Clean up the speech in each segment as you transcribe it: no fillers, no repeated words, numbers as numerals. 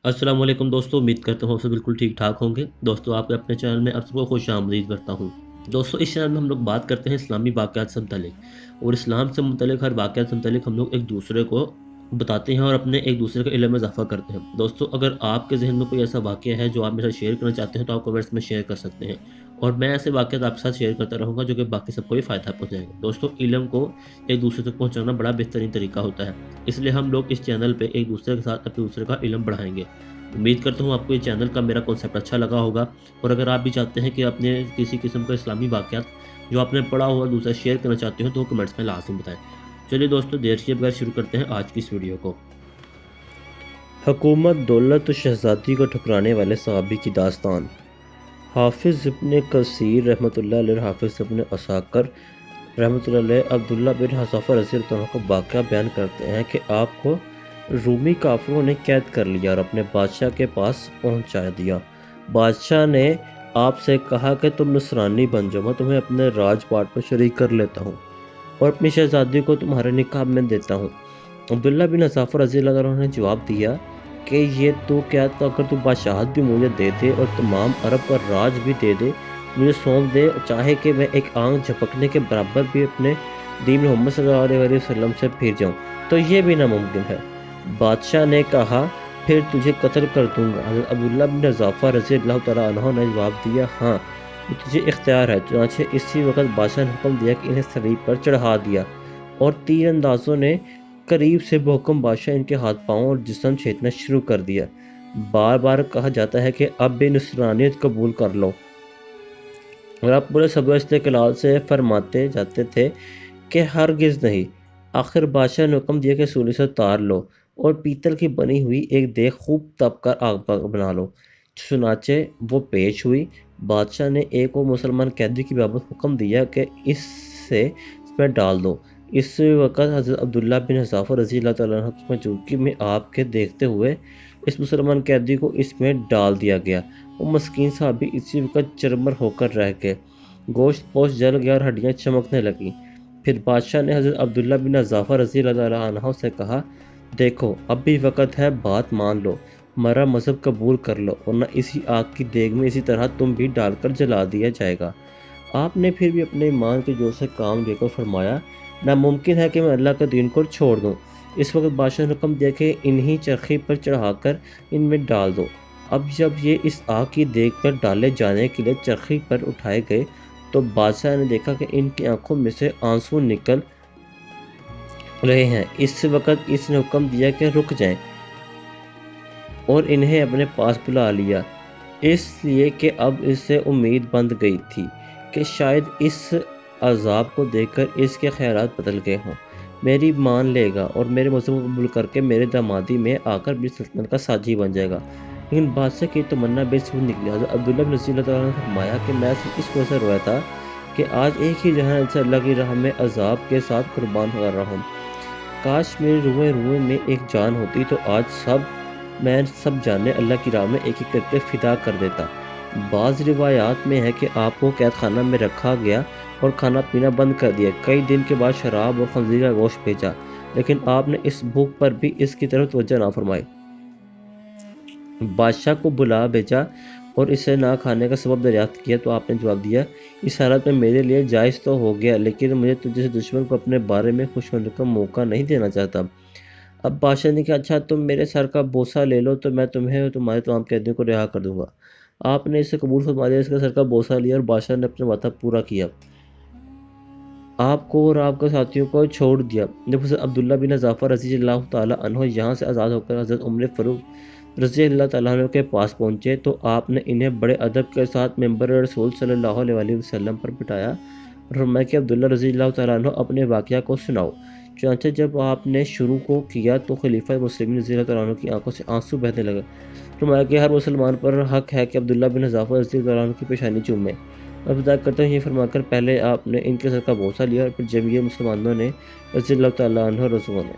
अस्सलाम वालेकुम दोस्तों, उम्मीद करता हूँ आप सब बिल्कुल ठीक ठाक होंगे। दोस्तों, आपके अपने चैनल में आप सबको खुश आमदीद करता हूँ। दोस्तों, इस चैनल में हम लोग बात करते हैं इस्लामी वाक़यात से मुतल्लिक़, और इस्लाम से मुतल्लिक़ हर वाक़यात से मुतल्लिक़ हम लोग एक दूसरे को बताते हैं और अपने एक दूसरे के इल्म में इज़ाफ़ा करते हैं। दोस्तों, अगर आपके ज़हन में कोई ऐसा वाक़या है जो आप मेरे साथ शेयर करना चाहते हैं, तो आप कमेंट्स में शेयर कर सकते हैं, और मैं ऐसे वाक़यात आपके साथ शेयर करता रहूँगा जो कि बाकी सबको भी फ़ायदा पहुँचाएँगे। दोस्तों, इल्म को एक दूसरे तक पहुँचाना बड़ा बेहतरीन तरीका होता है, इसलिए हम लोग इस चैनल पे एक दूसरे के साथ अपने दूसरे का इल्म बढ़ाएँगे। उम्मीद करता हूँ आपको ये चैनल का मेरा कॉन्सेप्ट अच्छा लगा होगा, और अगर आप भी चाहते हैं कि अपने किसी किस्म का इस्लामी वाक़यात जो आपने पढ़ा हो और दूसरा शेयर करना चाहते हो, तो कमेंट्स में लाज़िम बताएँ। चलिए दोस्तों, देर किए बगैर शुरू करते हैं आज की इस वीडियो को। हुकूमत दौलत शहज़ादी को ठुकराने वाले सहाबी की दास्तान। हाफिज़ इब्न कसीर रहमतुल्लाह अलैह, हाफिज़ इब्न असाकर रहमतुल्लाह अलैह अब्दुल्ला बिन हज़ाफ़ा रज़ी अल्लाह अन्हु का वाक़या बयान करते हैं कि आपको रूमी काफ़िरों ने कैद कर लिया और अपने बादशाह के पास पहुंचा दिया। बादशाह ने आपसे कहा कि तुम नसरानी बन जाओ, मैं तुम्हें अपने राजपाट पर शरीक कर लेता हूँ और अपनी शहज़ादी को तुम्हारे निकाह में देता हूँ। अब्दुल्ला बिन हज़ाफ़ा रज़ी अल्लाह अन्हु ने जवाब दिया कि ये तो क्या, तो अगर तू बादशाहत भी मुझे दे दे और तमाम अरब का राज भी दे दे, मुझे सौंप दे, चाहे कि मैं एक आंख झपकने के बराबर भी अपने दीन मोहम्मद सल्लल्लाहु अलैहि वसल्लम से फिर जाऊं, तो ये भी नामुमकिन है। बादशाह ने कहा, फिर तुझे कत्ल कर दूंगा। हज़रत अब्दुल्ला बिन हज़ाफ़ा रज़ी अल्लाह तआला अन्हु ने जवाब दिया, हाँ, ये तुझे इख्तियार है। चुनांचे इसी वक्त बादशाह ने हुक्म दिया कि इन्हें सलीब पर चढ़ा दिया, और तीर अंदाजों ने करीब से बहुकम बादशाह इनके हाथ पाँव और जिस्म छेदना शुरू कर दिया। बार बार कहा जाता है कि अब भी नसरानियत कबूल कर लो, और आप पूरे सब्र इस्तेक़लाल से फरमाते जाते थे कि हरगिज़ नहीं। आखिर बादशाह ने हुक्म दिया कि सूली से उतार लो और पीतल की बनी हुई एक देग खूब तप कर आग बना लो। चुनाचे वो पेश हुई। बादशाह ने एक और मुसलमान कैदी की बाबत हुक्म दिया कि इसमें डाल दो। इस वक्त हज़रत अब्दुल्ला बिन हज़ाफ़ा रज़ी अल्लाह तआला अन्हु की मौजूदगी में आपके देखते हुए इस मुसलमान कैदी को इसमें डाल दिया गया। वो मस्कीन साहबी इसी वक्त चरमर होकर रह गए। गोश्त पोश जल गया और हड्डियाँ चमकने लगीं। फिर बादशाह ने हज़रत अब्दुल्ला बिन हज़ाफ़ा रज़ी अल्लाह अन्हु से कहा, देखो, अब भी वक़्त है, बात मान लो, हमारा मज़हब कबूल कर लो, वरना इसी आग की देग में इसी तरह तुम भी डालकर जला दिया जाएगा। आपने फिर भी अपने ईमान के जोर से काम लेकर फरमाया, नामुमकिन है कि मैं अल्लाह के दीन को छोड़ दूँ। इस वक्त बादशाह ने हुक्म दिया कि इन्हीं चरखी पर चढ़ाकर इनमें डाल दो। अब जब ये इस आग की देग पर डाले जाने के लिए चरखी पर उठाए गए, तो बादशाह ने देखा कि इनकी आंखों में से आंसू निकल रहे हैं। इस वक्त इसने हुक्म दिया कि रुक जाएं, और इन्हें अपने पास बुला लिया, इसलिए कि अब इससे उम्मीद बंध गई थी कि शायद इस अज़ाब को देखकर इसके ख़यालात बदल गए हों, मेरी मान लेगा और मेरे मज़हब को कबूल करके मेरे दामादी में आकर मेरी सल्तनत का साझी बन जाएगा। लेकिन बादशाह की तमन्ना बेसुध निकली। हज़रत अब्दुल्ला बिन रज़ी अल्लाह तआला ने फरमाया कि मैं सिर्फ इस वजह से रोया था कि आज एक ही जहान से अल्लाह की राह में अज़ाब के साथ कुर्बान कर रहा हूँ। काश मेरी रुएं रुएं में एक जान होती, तो आज मैं सब जाने अल्लाह की राह में एक एक करके फ़िदा कर देता। बाज़ रिवायात में है कि आपको कैद खाना में रखा गया और खाना पीना बंद कर दिया। कई दिन के बाद शराब और खंज़ीर का गोश्त भेजा, लेकिन आपने इस भूख पर भी इसकी तरफ तवज्जो ना फरमाई। बादशाह को बुला भेजा और इसे ना खाने का सबब दरियाफ्त किया, तो आपने जवाब दिया, इस हालत में मेरे लिए जायज़ तो हो गया, लेकिन मुझे तुझ जैसे दुश्मन को अपने बारे में खुश होने का मौका नहीं देना चाहता। अब बादशाह ने कहा, अच्छा, तुम मेरे सर का बोसा ले लो, तो मैं तुम्हें और तुम्हारे तमाम कैदियों को रिहा कर दूंगा। आपने इसे कबूल फरमा लिया, इसका सर का बोसा लिया और बादशाह ने अपना वादा पूरा किया, आपको और आपके साथियों को छोड़ दिया। जब हज़रत अब्दुल्ला बिन हज़ाफ़ा रज़ी अल्लाह तआला अन्हु यहाँ से आज़ाद होकर हज़रत उमर फ़ारूक रज़ी अल्लाह तआला अन्हु के पास पहुँचे, तो आपने इन्हें बड़े अदब के साथ मिंबर रसूल सल्लल्लाहु अलैहि वसल्लम पर बिठाया और फरमाया कि अब्दुल्ला रज़ी अल्लाह तआला अन्हु अपने वाक़या को सुनाओ। चुनांचे जब आपने शुरू को किया, तो खलीफा मुस्लिमीन रज़ी अल्लाह तआला अन्हु की आंखों से आंसू बहने लगे। फरमाया कि हर मुसलमान पर हक है कि अब्दुल्ला बिन हज़ाफ़ा रज़ी अल्लाह अन्हु की पेशानी चूमे। मैं बता करता हूँ, ये फरमाकर पहले आपने इनके सर का बोसा लिया और फिर जमीयत मुसलमानों ने रज़ी अल्लाह तआला अन्हु रज़ुओं ने।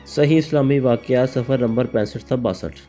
सही इस्लामी वाक़यात सफ़र नंबर 65 था 62।